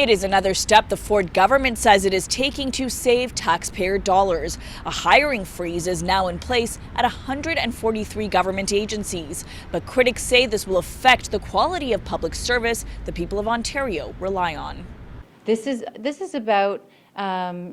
It is another step the Ford government says it is taking to save taxpayer dollars. A hiring freeze is now in place at 143 government agencies. But critics say this will affect the quality of public service the people of Ontario rely on. This is about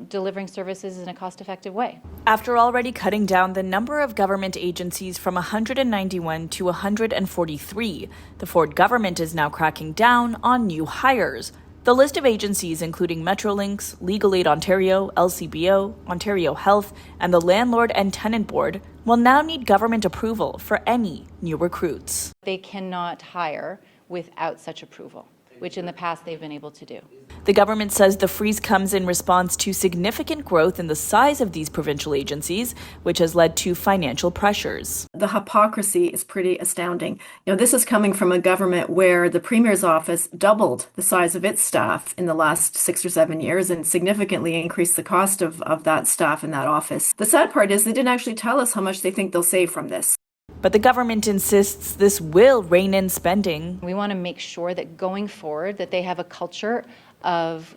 delivering services in a cost-effective way. After already cutting down the number of government agencies from 191 to 143, the Ford government is now cracking down on new hires. The list of agencies, including Metrolinx, Legal Aid Ontario, LCBO, Ontario Health, and the Landlord and Tenant Board, will now need government approval for any new recruits. They cannot hire without such approval, which in the past they've been able to do. The government says the freeze comes in response to significant growth in the size of these provincial agencies, which has led to financial pressures. The hypocrisy is pretty astounding. This is coming from a government where the Premier's office doubled the size of its staff in the last 6 or 7 years and significantly increased the cost of that staff in that office. The sad part is they didn't actually tell us how much they think they'll save from this. But the government insists this will rein in spending. We want to make sure that going forward that they have a culture of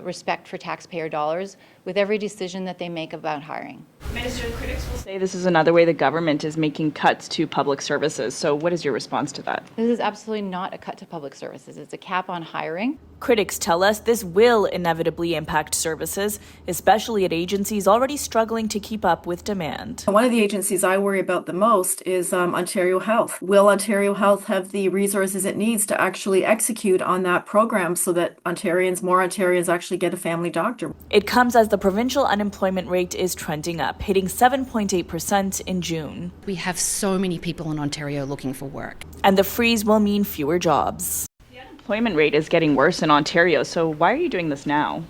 respect for taxpayer dollars with every decision that they make about hiring. Minister, critics will say this is another way the government is making cuts to public services. So what is your response to that? This is absolutely not a cut to public services. It's a cap on hiring. Critics tell us this will inevitably impact services, especially at agencies already struggling to keep up with demand. One of the agencies I worry about the most is Ontario Health. Will Ontario Health have the resources it needs to actually execute on that program so that more Ontarians actually get a family doctor? It comes as the provincial unemployment rate is trending up, hitting 7.8% in June. We have so many people in Ontario looking for work. And the freeze will mean fewer jobs. The unemployment rate is getting worse in Ontario, so why are you doing this now?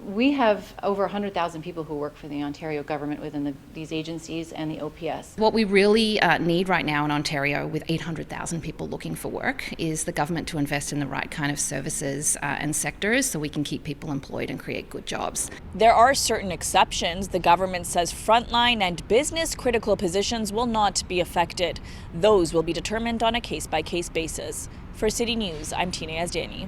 We have over 100,000 people who work for the Ontario government within these agencies and the OPS. What we really need right now in Ontario, with 800,000 people looking for work, is the government to invest in the right kind of services and sectors so we can keep people employed and create good jobs. There are certain exceptions. The government says frontline and business-critical positions will not be affected. Those will be determined on a case-by-case basis. For City News, I'm Tina Yazdani.